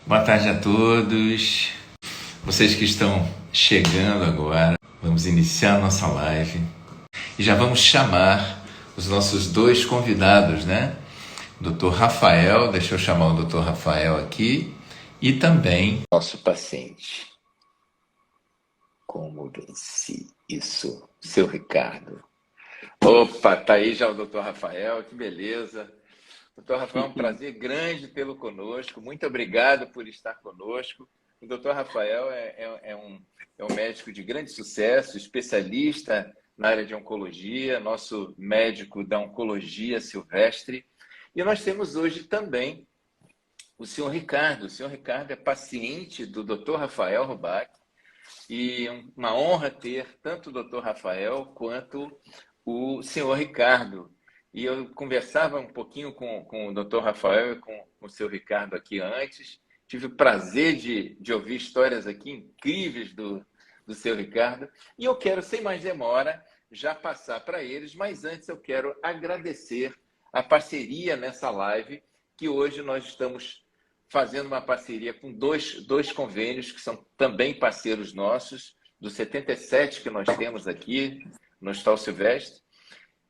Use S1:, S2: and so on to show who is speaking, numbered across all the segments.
S1: Boa tarde a todos. Vocês que estão chegando agora, vamos iniciar a nossa live e já vamos chamar os nossos dois convidados, né? Dr. Rafael, deixa eu chamar o Dr. Rafael aqui, e também nosso paciente. Como venci isso, seu Ricardo. Opa, tá aí já o Dr. Rafael, que beleza. Doutor Rafael, é um prazer grande tê-lo conosco. Muito obrigado por estar conosco. O doutor Rafael é um médico de grande sucesso, especialista na área de oncologia, nosso médico da oncologia silvestre. E nós temos hoje também o senhor Ricardo. O senhor Ricardo é paciente do doutor Rafael Rubac. E uma honra ter tanto o doutor Rafael quanto o senhor Ricardo. E eu conversava um pouquinho com o doutor Rafael e com o seu Ricardo aqui antes. Tive o prazer de ouvir histórias aqui incríveis do seu Ricardo. E eu quero, sem mais demora, já passar para eles. Mas antes eu quero agradecer a parceria nessa live, que hoje nós estamos fazendo uma parceria com dois convênios, que são também parceiros nossos, dos 77 que nós temos aqui no Hospital Silvestre.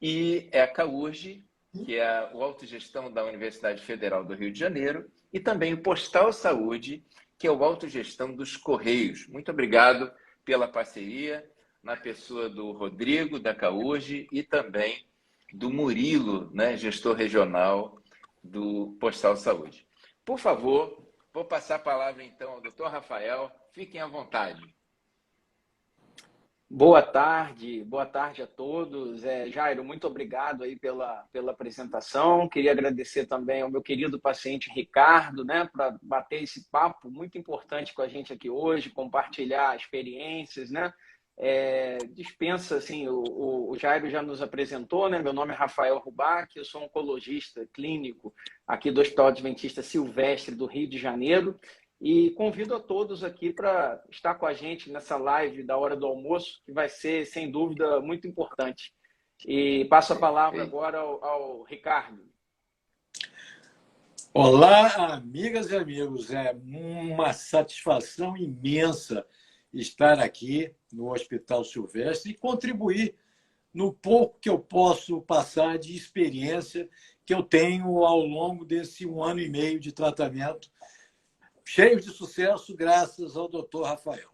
S1: E é a CAURG, que é o Autogestão da Universidade Federal do Rio de Janeiro, e também o Postal Saúde, que é o Autogestão dos Correios. Muito obrigado pela parceria, na pessoa do Rodrigo, da CAURG, e também do Murilo, né, gestor regional do Postal Saúde. Por favor, vou passar a palavra então ao doutor Rafael. Fiquem à vontade.
S2: Boa tarde a todos. Jairo, muito obrigado aí pela apresentação. Queria agradecer também ao meu querido paciente Ricardo, né, para bater esse papo muito importante com a gente aqui hoje, compartilhar experiências, né? Dispensa, assim, o Jairo já nos apresentou, né? Meu nome é Rafael Rubac, eu sou oncologista clínico aqui do Hospital Adventista Silvestre do Rio de Janeiro. E convido a todos aqui para estar com a gente nessa live da hora do almoço, que vai ser, sem dúvida, muito importante. E passo a palavra agora ao Ricardo.
S3: Olá, amigas e amigos. É uma satisfação imensa estar aqui no Hospital Silvestre e contribuir no pouco que eu posso passar de experiência que eu tenho ao longo desse 1 ano e meio de tratamento, cheio de sucesso, graças ao doutor Rafael.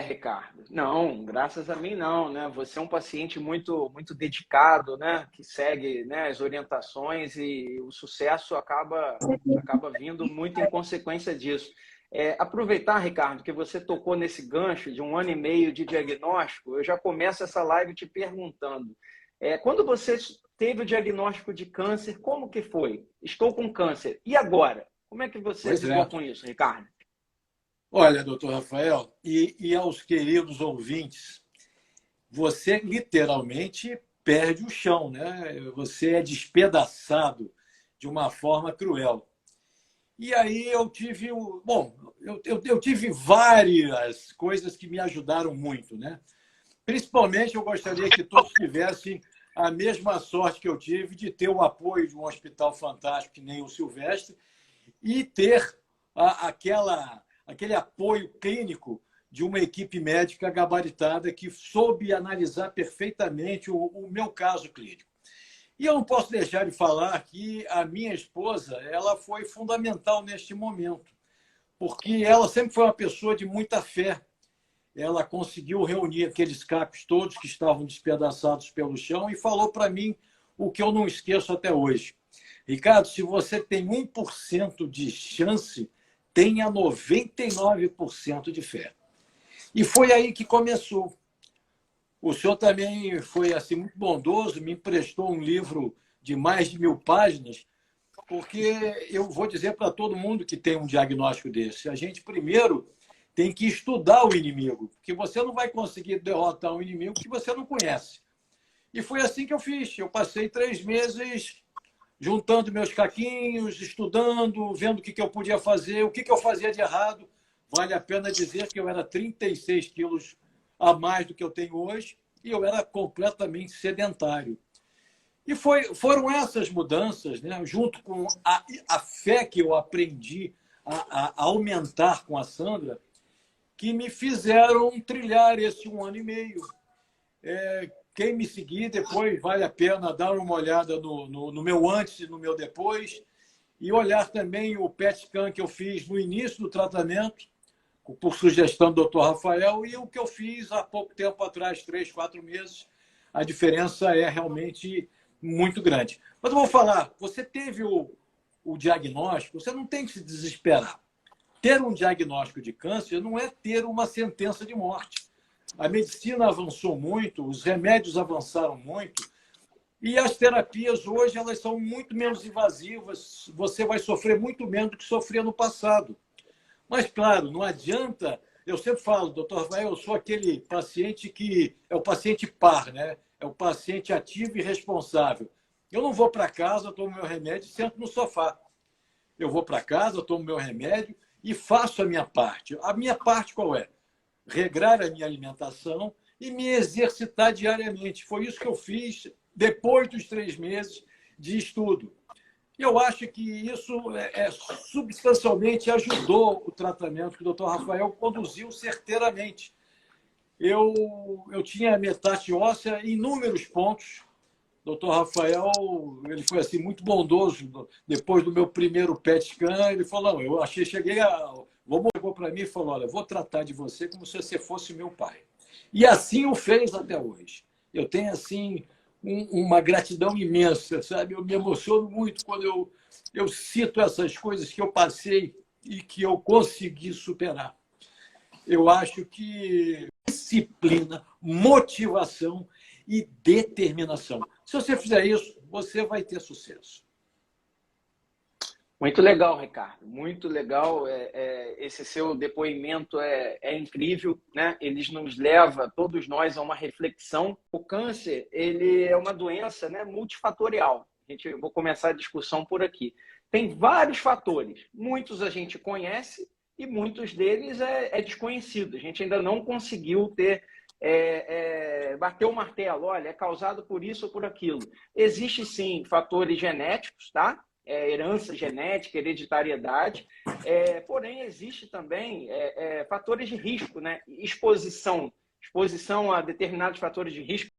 S2: Ricardo. Não, graças a mim não, né? Você é um paciente muito dedicado, né? Que segue, né, as orientações e o sucesso acaba vindo muito em consequência disso. Aproveitar, Ricardo, que você tocou nesse gancho de 1 ano e meio de diagnóstico, eu já começo essa live te perguntando. Quando você teve o diagnóstico de câncer, como que foi? Estou com câncer. E agora? Como é que você lidou com isso, Ricardo?
S3: Olha, doutor Rafael, e aos queridos ouvintes, você literalmente perde o chão, né? Você é despedaçado de uma forma cruel. E aí eu tive, eu tive várias coisas que me ajudaram muito, né? Principalmente eu gostaria que todos tivessem a mesma sorte que eu tive de ter o apoio de um hospital fantástico que nem o Silvestre e ter aquele apoio clínico de uma equipe médica gabaritada que soube analisar perfeitamente o meu caso clínico. E eu não posso deixar de falar que a minha esposa, ela foi fundamental neste momento, porque ela sempre foi uma pessoa de muita fé. Ela conseguiu reunir aqueles cacos todos que estavam despedaçados pelo chão e falou para mim o que eu não esqueço até hoje. Ricardo, se você tem 1% de chance, tenha 99% de fé. E foi aí que começou. O senhor também foi assim, muito bondoso, me emprestou um livro de mais de 1000 páginas, porque eu vou dizer para todo mundo que tem um diagnóstico desse, a gente primeiro tem que estudar o inimigo, porque você não vai conseguir derrotar um inimigo que você não conhece. E foi assim que eu fiz. Eu passei 3 meses juntando meus caquinhos, estudando, vendo o que eu podia fazer, o que eu fazia de errado. Vale a pena dizer que eu era 36 quilos a mais do que eu tenho hoje e eu era completamente sedentário. E foram essas mudanças, né, junto com a fé que eu aprendi a aumentar com a Sandra, que me fizeram trilhar esse 1 ano e meio. Quem me seguir depois, vale a pena dar uma olhada no meu antes e no meu depois, e olhar também o PET scan que eu fiz no início do tratamento, por sugestão do Dr. Rafael, e o que eu fiz há pouco tempo atrás, 3, 4 meses. A diferença é realmente muito grande. Mas eu vou falar, você teve o diagnóstico, você não tem que se desesperar. Ter um diagnóstico de câncer não é ter uma sentença de morte. A medicina avançou muito, os remédios avançaram muito, e as terapias hoje elas são muito menos invasivas, você vai sofrer muito menos do que sofria no passado. Mas, claro, não adianta. Eu sempre falo, doutor Rafael, eu sou aquele paciente que é o paciente par, né? É o paciente ativo e responsável. Eu não vou para casa, tomo meu remédio e sento no sofá. Eu vou para casa, tomo meu remédio e faço a minha parte. A minha parte qual é? Regrar a minha alimentação e me exercitar diariamente. Foi isso que eu fiz depois dos 3 meses de estudo. Eu acho que isso substancialmente ajudou o tratamento que o Dr. Rafael conduziu certeiramente. Eu tinha metástase óssea em inúmeros pontos. O Dr. Rafael ele foi assim, muito bondoso. Depois do meu primeiro PET scan, ele falou, não, eu cheguei a... Chegou para mim e falou, olha, vou tratar de você como se você fosse meu pai. E assim o fez até hoje. Eu tenho, assim, uma gratidão imensa, sabe? Eu me emociono muito quando eu cito essas coisas que eu passei e que eu consegui superar. Eu acho que disciplina, motivação e determinação. Se você fizer isso, você vai ter sucesso.
S2: Muito legal, Ricardo. Muito legal. Esse seu depoimento é incrível, né? Ele nos leva, todos nós, a uma reflexão. O câncer, ele é uma doença, né, multifatorial. Vou começar a discussão por aqui. Tem vários fatores. Muitos a gente conhece e muitos deles é desconhecido. A gente ainda não conseguiu bater o martelo. Olha, é causado por isso ou por aquilo. Existem, sim, fatores genéticos, tá? Herança genética, hereditariedade, porém existe também fatores de risco, né? Exposição a determinados fatores de risco.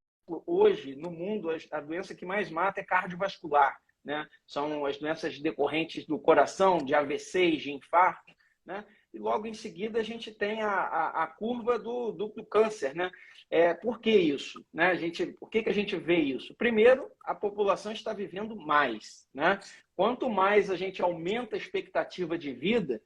S2: Hoje, no mundo, a doença que mais mata é cardiovascular, né? São as doenças decorrentes do coração, de AVCs, de infarto, né? E logo em seguida a gente tem a curva do câncer, né? Por que isso? Né? Por que a gente vê isso? Primeiro, a população está vivendo mais, né? Quanto mais a gente aumenta a expectativa de vida,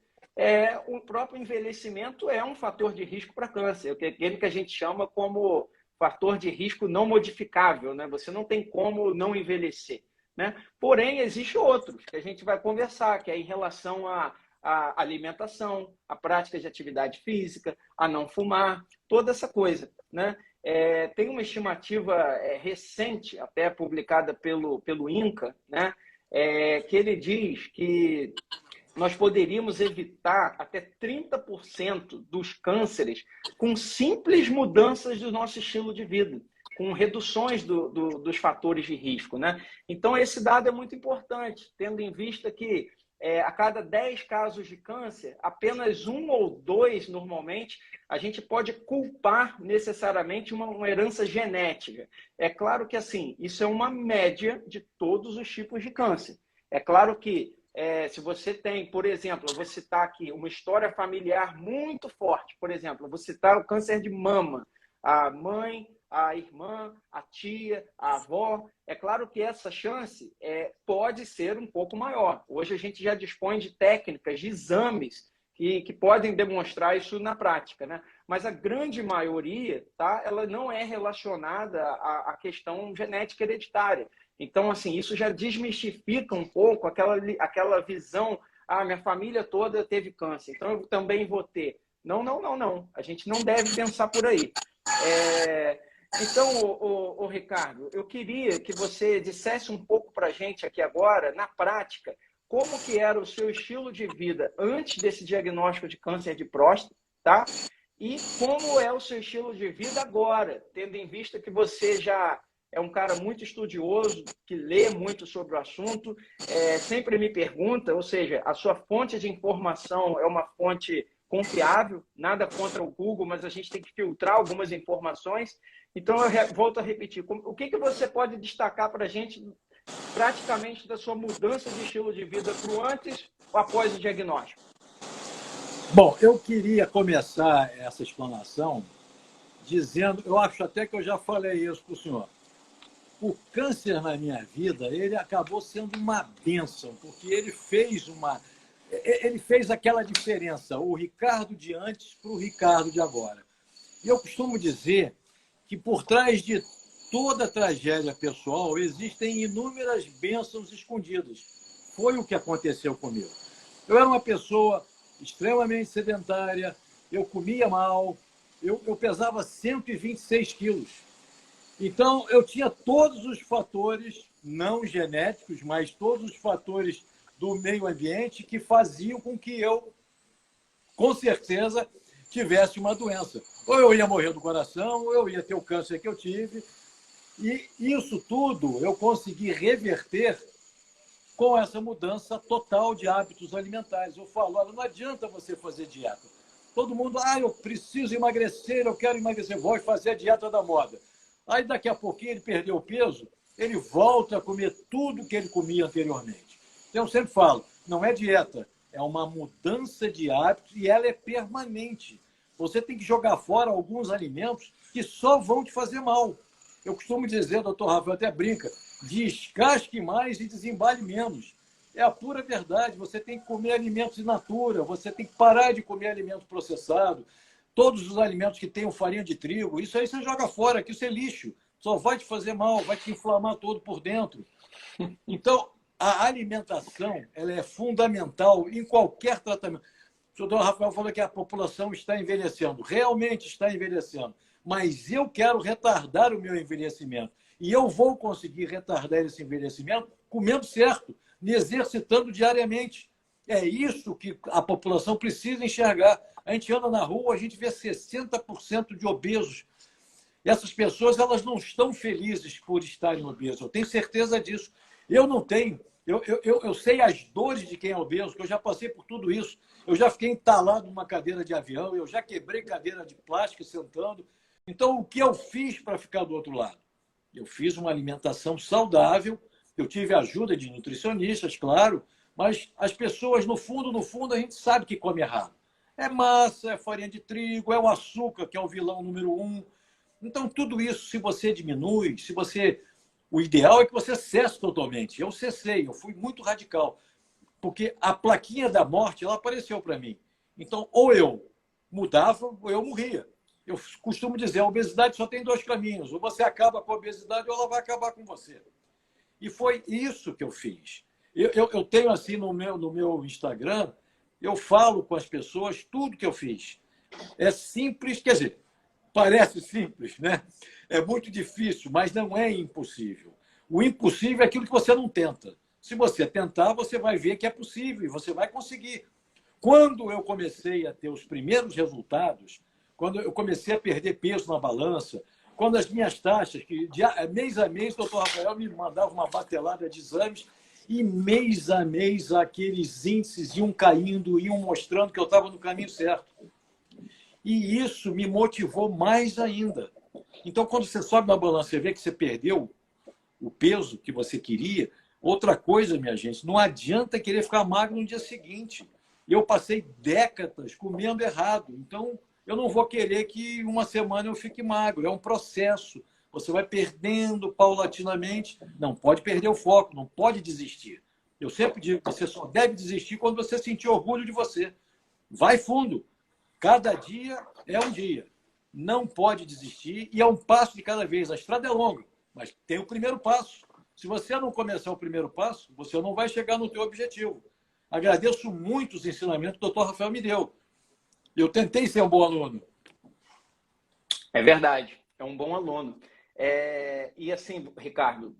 S2: o próprio envelhecimento é um fator de risco para câncer, aquele que a gente chama como fator de risco não modificável, né? Você não tem como não envelhecer, né? Porém, existem outros que a gente vai conversar, que é em relação à alimentação, a prática de atividade física, a não fumar, toda essa coisa, né? Tem uma estimativa recente, até publicada pelo INCA, né? Que ele diz que nós poderíamos evitar até 30% dos cânceres com simples mudanças do nosso estilo de vida, com reduções dos fatores de risco, né? Então, esse dado é muito importante, tendo em vista que a cada 10 casos de câncer, apenas 1 ou 2, normalmente, a gente pode culpar necessariamente uma herança genética. É claro que, assim, isso é uma média de todos os tipos de câncer. É claro que, se você tem, por exemplo, eu vou citar aqui uma história familiar muito forte, por exemplo, eu vou citar o câncer de mama, a mãe, a irmã, a tia, a avó. É claro que essa chance pode ser um pouco maior. Hoje a gente já dispõe de técnicas, de exames que podem demonstrar isso na prática, né? Mas a grande maioria, tá, ela não é relacionada à questão genética hereditária. Então, assim, isso já desmistifica um pouco aquela visão, minha família toda teve câncer, então eu também vou ter. Não, não, não, não. A gente não deve pensar por aí. Então, Ricardo, eu queria que você dissesse um pouco para a gente aqui agora, na prática, como que era o seu estilo de vida antes desse diagnóstico de câncer de próstata, tá? E como é o seu estilo de vida agora, tendo em vista que você já é um cara muito estudioso, que lê muito sobre o assunto, sempre me pergunta, ou seja, a sua fonte de informação é uma fonte confiável, nada contra o Google, mas a gente tem que filtrar algumas informações. Então, eu volto a repetir, o que você pode destacar para a gente praticamente da sua mudança de estilo de vida para o antes ou após o diagnóstico?
S3: Bom, eu queria começar essa explanação dizendo, eu acho até que eu já falei isso para o senhor. O câncer na minha vida, ele acabou sendo uma bênção, porque ele fez aquela diferença, o Ricardo de antes para o Ricardo de agora. E eu costumo dizer que por trás de toda tragédia pessoal existem inúmeras bênçãos escondidas. Foi o que aconteceu comigo. Eu era uma pessoa extremamente sedentária, eu comia mal, eu pesava 126 quilos. Então, eu tinha todos os fatores, não genéticos, mas todos os fatores do meio ambiente que faziam com que eu, com certeza, tivesse uma doença. Ou eu ia morrer do coração, ou eu ia ter o câncer que eu tive. E isso tudo eu consegui reverter com essa mudança total de hábitos alimentares. Eu falo, olha, não adianta você fazer dieta. Todo mundo, eu preciso emagrecer, eu quero emagrecer, vou fazer a dieta da moda. Aí daqui a pouquinho ele perdeu o peso, ele volta a comer tudo que ele comia anteriormente. Então eu sempre falo, não é dieta, é uma mudança de hábitos e ela é permanente. Você tem que jogar fora alguns alimentos que só vão te fazer mal. Eu costumo dizer, doutor Rafael até brinca, descasque mais e desembale menos. É a pura verdade, você tem que comer alimentos in natura, você tem que parar de comer alimento processado, todos os alimentos que tenham farinha de trigo, isso aí você joga fora, que isso é lixo, só vai te fazer mal, vai te inflamar todo por dentro. Então, a alimentação ela é fundamental em qualquer tratamento. O doutor Rafael falou que a população está envelhecendo, realmente está envelhecendo, mas eu quero retardar o meu envelhecimento. E eu vou conseguir retardar esse envelhecimento comendo certo, me exercitando diariamente. É isso que a população precisa enxergar. A gente anda na rua, a gente vê 60% de obesos. E essas pessoas elas não estão felizes por estarem obesos. Eu tenho certeza disso. Eu não tenho. Eu sei as dores de quem é obeso, que eu já passei por tudo isso. Eu já fiquei entalado numa cadeira de avião, eu já quebrei cadeira de plástico sentando. Então, o que eu fiz para ficar do outro lado? Eu fiz uma alimentação saudável, eu tive ajuda de nutricionistas, claro, mas as pessoas, no fundo, a gente sabe que come errado. É massa, é farinha de trigo, é o açúcar, que é o vilão número 1. Então, tudo isso, se você diminui, o ideal é que você cesse totalmente. Eu cessei, eu fui muito radical, porque a plaquinha da morte, ela apareceu para mim. Então, ou eu mudava, ou eu morria. Eu costumo dizer, a obesidade só tem 2 caminhos. Ou você acaba com a obesidade, ou ela vai acabar com você. E foi isso que eu fiz. Eu tenho assim no meu Instagram, eu falo com as pessoas tudo que eu fiz. É simples, quer dizer, parece simples, né? É muito difícil, mas não é impossível. O impossível é aquilo que você não tenta. Se você tentar, você vai ver que é possível e você vai conseguir. Quando eu comecei a ter os primeiros resultados, quando eu comecei a perder peso na balança, quando as minhas taxas, que mês a mês o doutor Rafael me mandava uma batelada de exames, e mês a mês aqueles índices iam caindo, iam mostrando que eu estava no caminho certo. E isso me motivou mais ainda. Então, quando você sobe na balança e vê que você perdeu o peso que você queria, outra coisa, minha gente, não adianta querer ficar magro no dia seguinte. Eu passei décadas comendo errado. Então, eu não vou querer que uma semana eu fique magro. É um processo. Você vai perdendo paulatinamente. Não pode perder o foco, não pode desistir. Eu sempre digo que você só deve desistir quando você sentir orgulho de você. Vai fundo. Cada dia é um dia. Não pode desistir e é um passo de cada vez. A estrada é longa, mas tem o primeiro passo. Se você não começar o primeiro passo, você não vai chegar no teu objetivo. Agradeço muito os ensinamentos que o doutor Rafael me deu. Eu tentei ser um bom aluno.
S2: É verdade, é um bom aluno. E assim, Ricardo,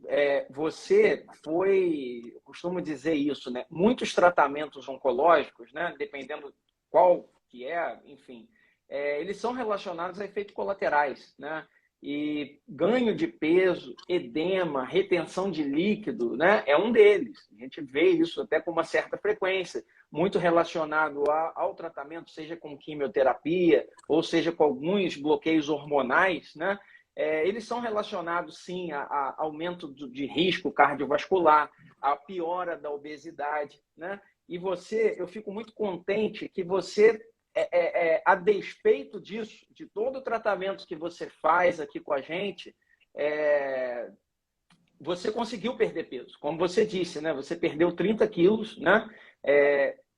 S2: você foi, eu costumo dizer isso, né? Muitos tratamentos oncológicos, né? Dependendo qual que é, enfim, eles são relacionados a efeitos colaterais, né? E ganho de peso, edema, retenção de líquido, né, é um deles. A gente vê isso até com uma certa frequência, muito relacionado ao tratamento, seja com quimioterapia, ou seja com alguns bloqueios hormonais, né? Eles são relacionados, sim, a aumento de risco cardiovascular, a piora da obesidade, né? E eu fico muito contente que você, a despeito disso, de todo o tratamento que você faz aqui com a gente, você conseguiu perder peso. Como você disse, né? Você perdeu 30 quilos, né?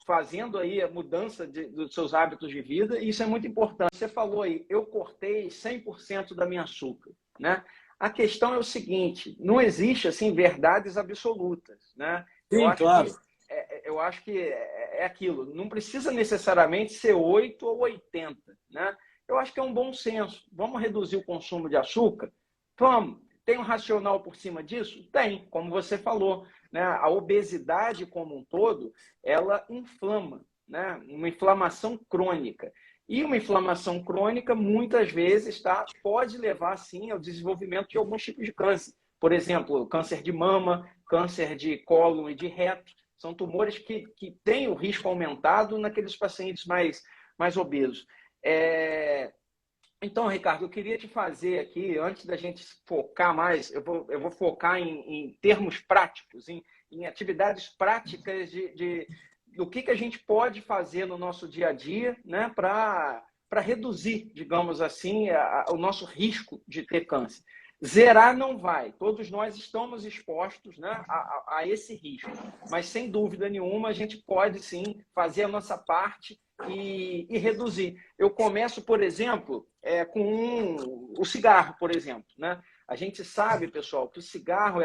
S2: Fazendo aí a mudança dos seus hábitos de vida, e isso é muito importante. Você falou aí, eu cortei 100% da minha açúcar, né? A questão é o seguinte, não existe, assim, verdades absolutas, né?
S3: Sim, claro.
S2: Eu acho que é aquilo, não precisa necessariamente ser 8 ou 80, né? Eu acho que é um bom senso. Vamos reduzir o consumo de açúcar? Vamos. Tem um racional por cima disso? Tem, como você falou, né? A obesidade como um todo, ela inflama, né? Uma inflamação crônica. E uma inflamação crônica, muitas vezes, pode levar, sim, ao desenvolvimento de alguns tipos de câncer. Por exemplo, câncer de mama, câncer de cólon e de reto. São tumores que têm o risco aumentado naqueles pacientes mais obesos. Então, Ricardo, eu queria te fazer aqui, antes da gente focar mais, eu vou focar em termos práticos, em atividades práticas do que a gente pode fazer no nosso dia a dia, né, para reduzir, digamos assim, o nosso risco de ter câncer. Zerar não vai, todos nós estamos expostos, né, a esse risco, mas sem dúvida nenhuma a gente pode sim fazer a nossa parte e reduzir. Eu começo, por exemplo, com o cigarro, por exemplo, né? A gente sabe, pessoal, que o cigarro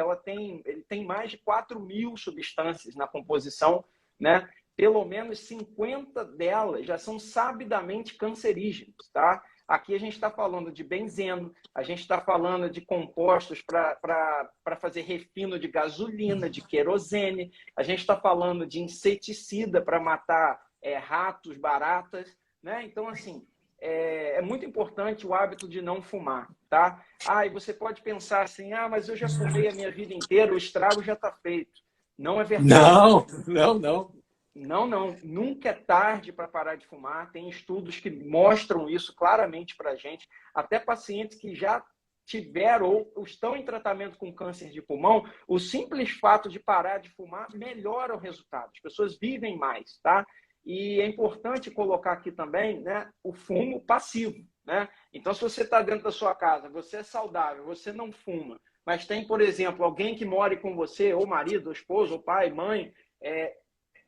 S2: ele tem mais de 4.000 substâncias na composição, né? Pelo menos 50 delas já são sabidamente cancerígenas, tá? Aqui a gente está falando de benzeno, a gente está falando de compostos para fazer refino de gasolina, de querosene, a gente está falando de inseticida para matar ratos, baratas, né? Então, assim, é muito importante o hábito de não fumar, tá? E você pode pensar assim, mas eu já fumei a minha vida inteira, o estrago já está feito. Não é verdade.
S3: Não.
S2: Não. Nunca é tarde para parar de fumar. Tem estudos que mostram isso claramente para a gente. Até pacientes que já tiveram ou estão em tratamento com câncer de pulmão, o simples fato de parar de fumar melhora o resultado. As pessoas vivem mais, tá? E é importante colocar aqui também, né, o fumo passivo, né? Então, se você está dentro da sua casa, você é saudável, você não fuma, mas tem, por exemplo, alguém que mora com você, ou marido, ou esposo, ou pai, mãe,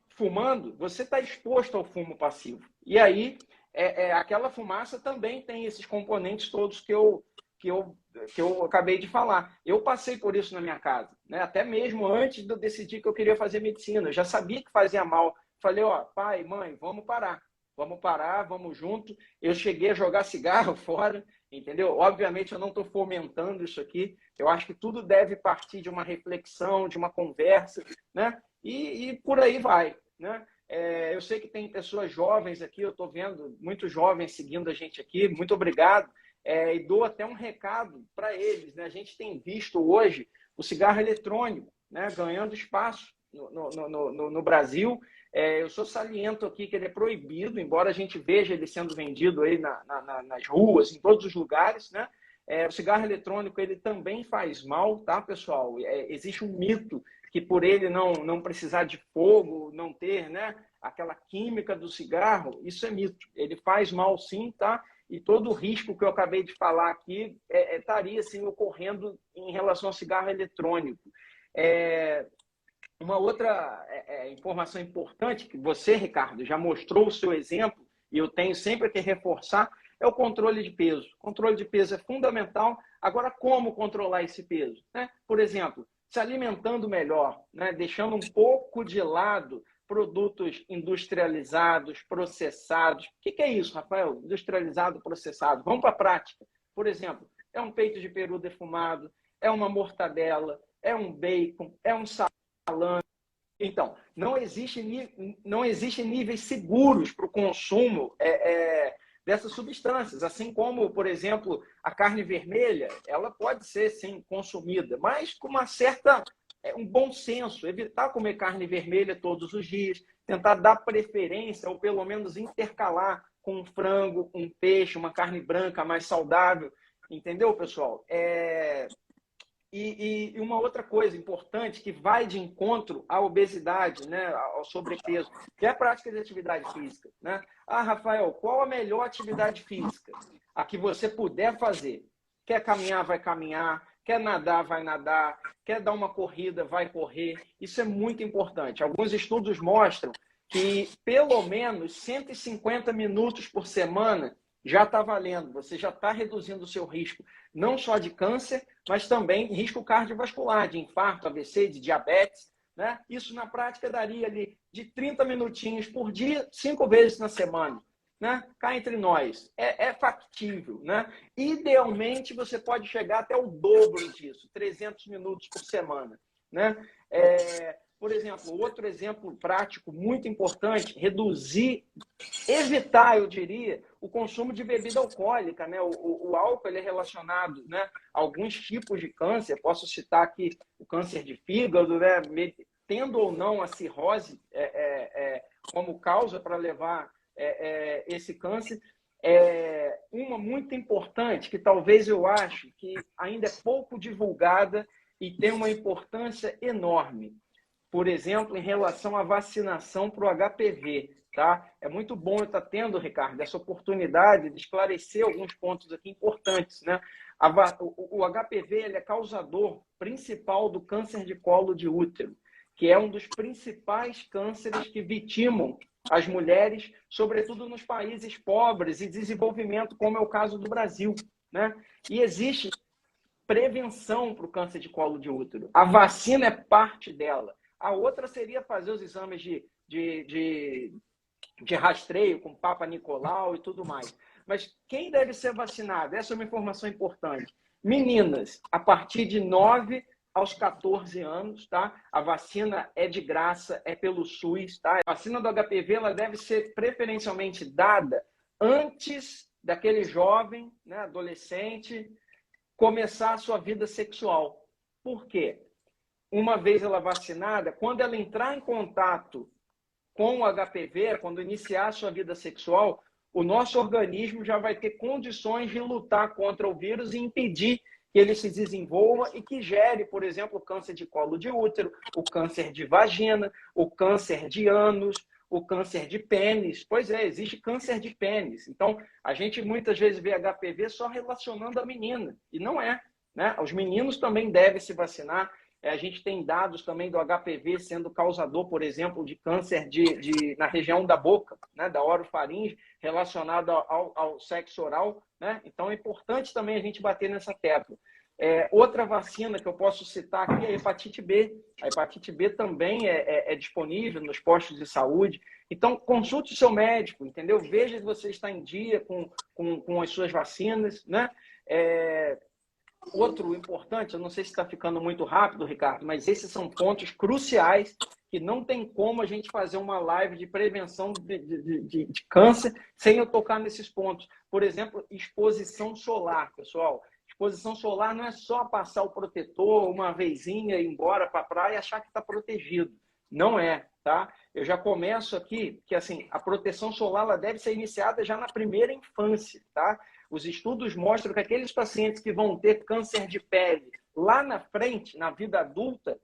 S2: fumando, você está exposto ao fumo passivo. E aí, aquela fumaça também tem esses componentes todos que eu acabei de falar. Eu passei por isso na minha casa, né? Até mesmo antes de eu decidir que eu queria fazer medicina. Eu já sabia que fazia mal. Falei, pai, mãe, vamos parar, vamos junto. Eu cheguei a jogar cigarro fora, entendeu? Obviamente eu não estou fomentando isso aqui. Eu acho que tudo deve partir de uma reflexão, de uma conversa, né? E por aí vai, né? Eu sei que tem pessoas jovens aqui, eu estou vendo muitos jovens seguindo a gente aqui, muito obrigado. E dou até um recado para eles, né? A gente tem visto hoje o cigarro eletrônico, né, ganhando espaço no Brasil. Eu só saliento aqui que ele é proibido, embora a gente veja ele sendo vendido aí nas ruas, em todos os lugares, né? O cigarro eletrônico ele também faz mal, tá, pessoal? Existe um mito que por ele não precisar de fogo, não ter, né, aquela química do cigarro, isso é mito. Ele faz mal sim, tá? E todo o risco que eu acabei de falar aqui estaria assim, ocorrendo em relação ao cigarro eletrônico. Uma outra informação importante que você, Ricardo, já mostrou o seu exemplo, e eu tenho sempre que reforçar, é o controle de peso. O controle de peso é fundamental. Agora, como controlar esse peso? Né? Por exemplo, se alimentando melhor, né? Deixando um pouco de lado produtos industrializados, processados. O que é isso, Rafael? Industrializado, processado. Vamos para a prática. Por exemplo, é um peito de peru defumado, é uma mortadela, é um bacon, é um salame. Então, não existem níveis seguros para o consumo dessas substâncias. Assim como, por exemplo, a carne vermelha, ela pode ser, sim, consumida, mas com um bom senso, evitar comer carne vermelha todos os dias, tentar dar preferência, ou pelo menos intercalar com um frango, um peixe, uma carne branca mais saudável. Entendeu, pessoal? E uma outra coisa importante que vai de encontro à obesidade, né, ao sobrepeso, que é a prática de atividade física, né? Ah, Rafael, qual a melhor atividade física? A que você puder fazer. Quer caminhar, vai caminhar. Quer nadar, vai nadar. Quer dar uma corrida, vai correr. Isso é muito importante. Alguns estudos mostram que pelo menos 150 minutos por semana já está valendo. Você já está reduzindo o seu risco, não só de câncer, mas também risco cardiovascular, de infarto, AVC, de diabetes, né? Isso na prática daria ali de 30 minutinhos por dia, 5 vezes na semana, né? Cá entre nós, é factível, né? Idealmente, você pode chegar até o dobro disso, 300 minutos por semana, né? Por exemplo, outro exemplo prático muito importante, evitar, eu diria, o consumo de bebida alcoólica, né? O álcool ele é relacionado, né, a alguns tipos de câncer. Posso citar aqui o câncer de fígado, né? Tendo ou não a cirrose como causa para levar esse câncer. Uma muito importante, que talvez eu acho que ainda é pouco divulgada e tem uma importância enorme. Por exemplo, em relação à vacinação para o HPV. Tá? É muito bom eu estar tendo, Ricardo, essa oportunidade de esclarecer alguns pontos aqui importantes. Né? O HPV ele é causador principal do câncer de colo de útero, que é um dos principais cânceres que vitimam as mulheres, sobretudo nos países pobres e desenvolvimento, como é o caso do Brasil. Né? E existe prevenção para o câncer de colo de útero. A vacina é parte dela. A outra seria fazer os exames de rastreio com Papa Nicolau e tudo mais. Mas quem deve ser vacinado? Essa é uma informação importante. Meninas, a partir de 9 aos 14 anos, tá? A vacina é de graça, é pelo SUS, tá? A vacina do HPV ela deve ser preferencialmente dada antes daquele jovem, né, adolescente, começar a sua vida sexual. Por quê? Uma vez ela vacinada, quando ela entrar em contato com o HPV, quando iniciar a sua vida sexual, o nosso organismo já vai ter condições de lutar contra o vírus e impedir que ele se desenvolva e que gere, por exemplo, o câncer de colo de útero, o câncer de vagina, o câncer de ânus, o câncer de pênis. Pois é, existe câncer de pênis. Então, a gente muitas vezes vê HPV só relacionando a menina, e não é, né? Os meninos também devem se vacinar. A gente tem dados também do HPV sendo causador, por exemplo, de câncer na região da boca, né, da orofaringe, relacionado ao sexo oral. Né? Então, é importante também a gente bater nessa tecla. Outra vacina que eu posso citar aqui é a hepatite B. A hepatite B também é disponível nos postos de saúde. Então, consulte o seu médico, entendeu? Veja se você está em dia com as suas vacinas. Né? Outro importante, eu não sei se está ficando muito rápido, Ricardo, mas esses são pontos cruciais que não tem como a gente fazer uma live de prevenção de câncer sem eu tocar nesses pontos. Por exemplo, exposição solar, pessoal. Exposição solar não é só passar o protetor uma vezinha, ir embora para a praia e achar que está protegido. Não é, tá? Eu já começo aqui que assim, a proteção solar ela deve ser iniciada já na primeira infância, tá? Os estudos mostram que aqueles pacientes que vão ter câncer de pele lá na frente, na vida adulta,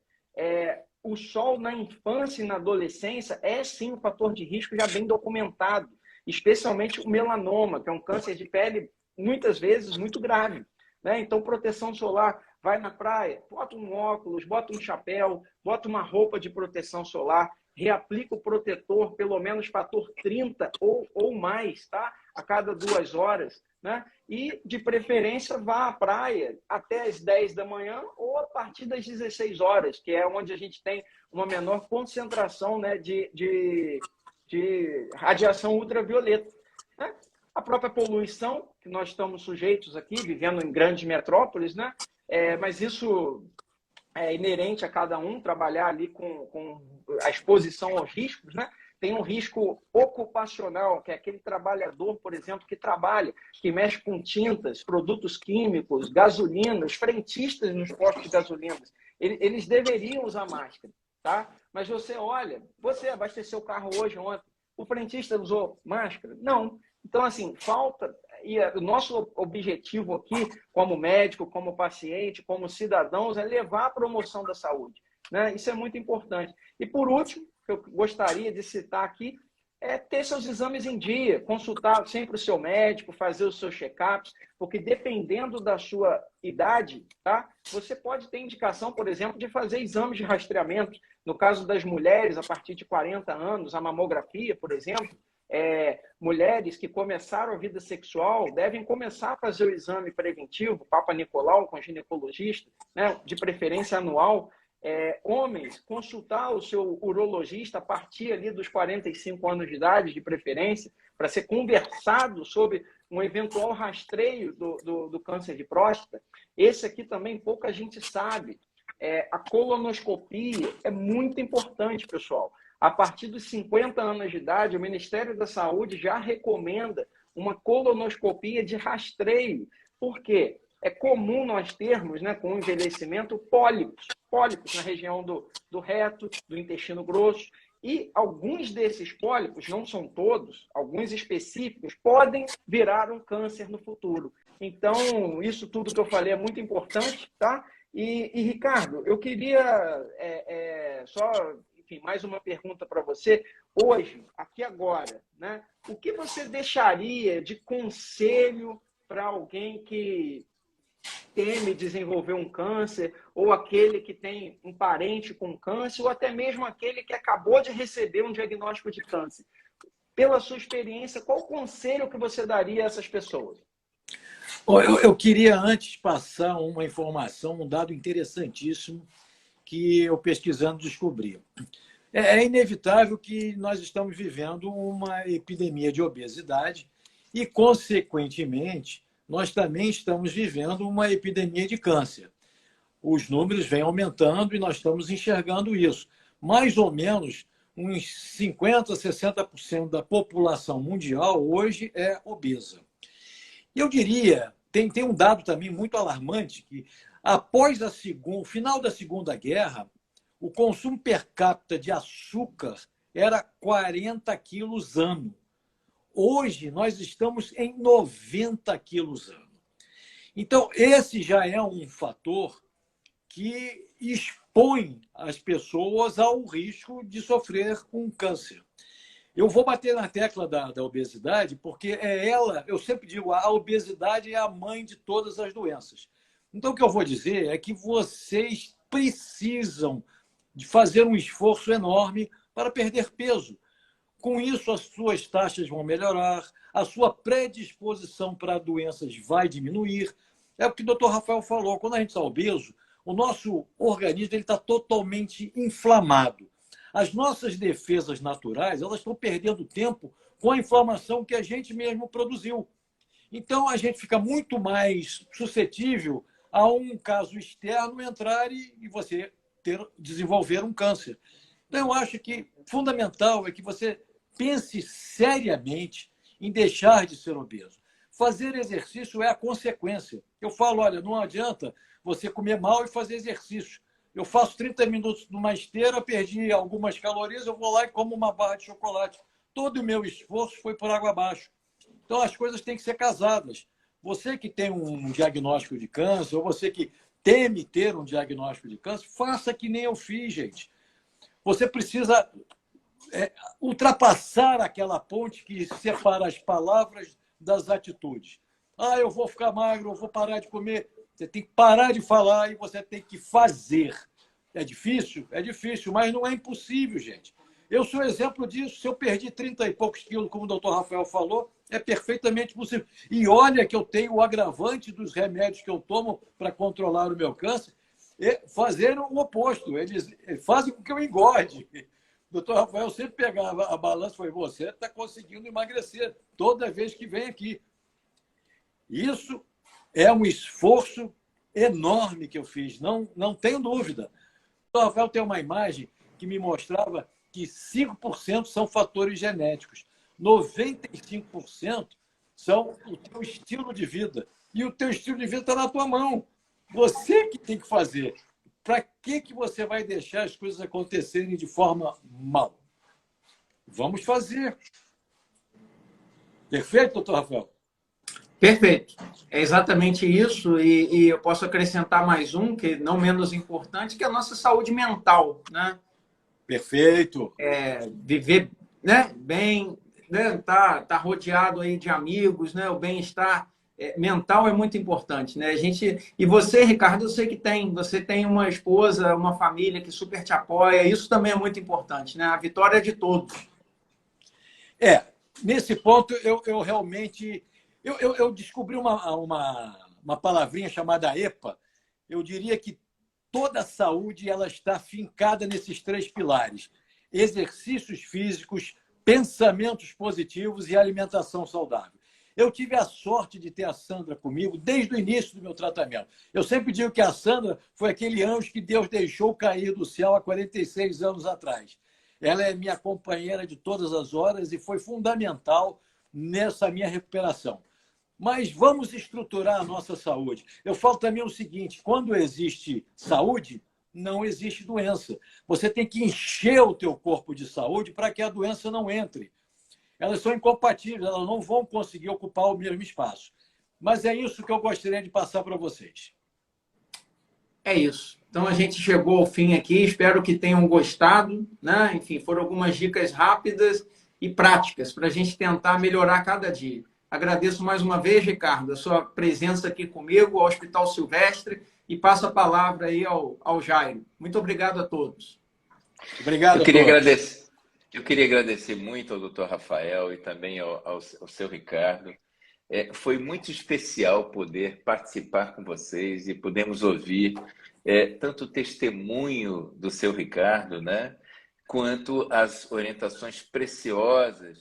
S2: o sol na infância e na adolescência é sim um fator de risco já bem documentado, especialmente o melanoma, que é um câncer de pele muitas vezes muito grave. Né? Então, proteção solar, vai na praia, bota um óculos, bota um chapéu, bota uma roupa de proteção solar, reaplica o protetor, pelo menos fator 30 ou mais, tá? A cada 2 horas. Né? E, de preferência, vá à praia até as 10 da manhã ou a partir das 16 horas, que é onde a gente tem uma menor concentração, né, de radiação ultravioleta. Né? A própria poluição, que nós estamos sujeitos aqui, vivendo em grandes metrópoles, né? Mas isso é inerente a cada um, trabalhar ali com a exposição aos riscos, né? tem um risco ocupacional, que é aquele trabalhador, por exemplo, que trabalha, que mexe com tintas, produtos químicos, gasolinas, frentistas nos postos de gasolinas. Eles deveriam usar máscara, tá? Mas você olha, você abasteceu o carro hoje, ontem, o frentista usou máscara? Não. Então, assim, falta... E o nosso objetivo aqui, como médico, como paciente, como cidadãos, é levar a promoção da saúde, né? Isso é muito importante. E, por último, que eu gostaria de citar aqui, é ter seus exames em dia, consultar sempre o seu médico, fazer os seus check-ups, porque dependendo da sua idade, tá? Você pode ter indicação, por exemplo, de fazer exames de rastreamento. No caso das mulheres, a partir de 40 anos, a mamografia, por exemplo, mulheres que começaram a vida sexual devem começar a fazer o exame preventivo, Papa Nicolau, com ginecologista, né, de preferência anual. Homens, consultar o seu urologista a partir ali dos 45 anos de idade, de preferência, para ser conversado sobre um eventual rastreio do câncer de próstata. Esse aqui também pouca gente sabe. A colonoscopia é muito importante, pessoal. A partir dos 50 anos de idade, o Ministério da Saúde já recomenda uma colonoscopia de rastreio. Por quê? É comum nós termos, né, com o envelhecimento, pólipos na região do reto, do intestino grosso. E alguns desses pólipos, não são todos, alguns específicos, podem virar um câncer no futuro. Então, isso tudo que eu falei é muito importante, tá? E Ricardo, eu queria só... Enfim, mais uma pergunta para você. Hoje, aqui agora, né? O que você deixaria de conselho para alguém que teme desenvolver um câncer, ou aquele que tem um parente com câncer, ou até mesmo aquele que acabou de receber um diagnóstico de câncer? Pela sua experiência, qual o conselho que você daria a essas pessoas?
S3: Eu queria antes passar uma informação, um dado interessantíssimo que eu pesquisando descobri. É inevitável que nós estamos vivendo uma epidemia de obesidade e, consequentemente, nós também estamos vivendo uma epidemia de câncer. Os números vêm aumentando e nós estamos enxergando isso. Mais ou menos uns 50%, 60% da população mundial hoje é obesa. E eu diria, tem um dado também muito alarmante, que após o final da Segunda Guerra, o consumo per capita de açúcar era 40 quilos ano. Hoje, nós estamos em 90 quilos ano. Então, esse já é um fator que expõe as pessoas ao risco de sofrer um câncer. Eu vou bater na tecla da obesidade, porque eu sempre digo, a obesidade é a mãe de todas as doenças. Então, o que eu vou dizer é que vocês precisam de fazer um esforço enorme para perder peso. Com isso, as suas taxas vão melhorar, a sua predisposição para doenças vai diminuir. É o que o doutor Rafael falou, quando a gente está obeso, o nosso organismo está totalmente inflamado. As nossas defesas naturais elas estão perdendo tempo com a inflamação que a gente mesmo produziu. Então, a gente fica muito mais suscetível a um caso externo entrar e você desenvolver um câncer. Então, eu acho que fundamental é que você pense seriamente em deixar de ser obeso. Fazer exercício é a consequência. Eu falo, olha, não adianta você comer mal e fazer exercício. Eu faço 30 minutos numa esteira, perdi algumas calorias, eu vou lá e como uma barra de chocolate. Todo o meu esforço foi por água abaixo. Então, as coisas têm que ser casadas. Você que tem um diagnóstico de câncer, ou você que teme ter um diagnóstico de câncer, faça que nem eu fiz, gente. Você precisa ultrapassar aquela ponte que separa as palavras das atitudes. Eu vou ficar magro, eu vou parar de comer. Você tem que parar de falar e você tem que fazer. É difícil? É difícil, mas não é impossível, gente. Eu sou exemplo disso. Se eu perdi 30 e poucos quilos, como o doutor Rafael falou, é perfeitamente possível. E olha que eu tenho o agravante dos remédios que eu tomo para controlar o meu câncer, fazer o oposto. Eles fazem com que eu engorde. O doutor Rafael sempre pegava a balança e falou, você está conseguindo emagrecer toda vez que vem aqui. Isso é um esforço enorme que eu fiz, não tenho dúvida. O doutor Rafael tem uma imagem que me mostrava que 5% são fatores genéticos. 95% são o teu estilo de vida. E o teu estilo de vida está na tua mão. Você que tem que fazer. Para que você vai deixar as coisas acontecerem de forma mal? Vamos fazer. Perfeito, doutor Rafael?
S2: Perfeito. É exatamente isso. E eu posso acrescentar mais um, que não menos importante, que é a nossa saúde mental, né?
S3: Perfeito.
S2: Viver, né, bem, né, tá rodeado aí de amigos, né? O bem-estar mental é muito importante, né? E você, Ricardo, eu sei que você tem uma esposa, uma família que super te apoia. Isso também é muito importante, né? A vitória é de todos.
S3: Nesse ponto eu realmente eu descobri uma palavrinha chamada EPA. Eu diria que toda a saúde ela está fincada nesses 3 pilares: exercícios físicos, pensamentos positivos e alimentação saudável. Eu tive a sorte de ter a Sandra comigo desde o início do meu tratamento. Eu sempre digo que a Sandra foi aquele anjo que Deus deixou cair do céu há 46 anos atrás. Ela é minha companheira de todas as horas e foi fundamental nessa minha recuperação. Mas vamos estruturar a nossa saúde. Eu falo também o seguinte: quando existe saúde, não existe doença. Você tem que encher o teu corpo de saúde para que a doença não entre. Elas são incompatíveis, elas não vão conseguir ocupar o mesmo espaço. Mas é isso que eu gostaria de passar para vocês.
S2: É isso. Então a gente chegou ao fim aqui, espero que tenham gostado, né? Enfim, foram algumas dicas rápidas e práticas para a gente tentar melhorar cada dia. Agradeço mais uma vez, Ricardo, a sua presença aqui comigo, ao Hospital Silvestre, e passo a palavra aí ao Jairo. Muito obrigado a todos.
S3: Obrigado a todos.
S1: Eu queria agradecer muito ao doutor Rafael e também ao seu Ricardo. Foi muito especial poder participar com vocês e podermos ouvir tanto o testemunho do seu Ricardo, né, quanto as orientações preciosas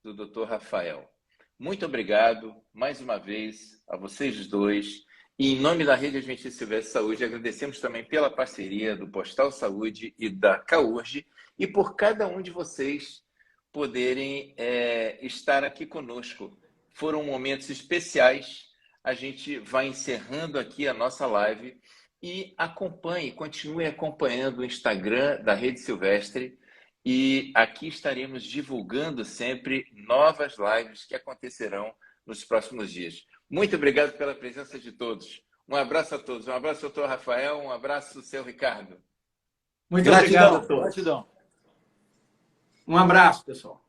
S1: do doutor Rafael. Muito obrigado, mais uma vez, a vocês dois. E em nome da Rede Adventista Silvestre Saúde, agradecemos também pela parceria do Postal Saúde e da CAURG e por cada um de vocês poderem estar aqui conosco. Foram momentos especiais. A gente vai encerrando aqui a nossa live e continue acompanhando o Instagram da Rede Silvestre. E aqui estaremos divulgando sempre novas lives que acontecerão nos próximos dias. Muito obrigado pela presença de todos. Um abraço a todos. Um abraço, doutor Rafael. Um abraço, seu Ricardo.
S2: Muito obrigado a todos.
S3: Gratidão.
S2: Um abraço, pessoal.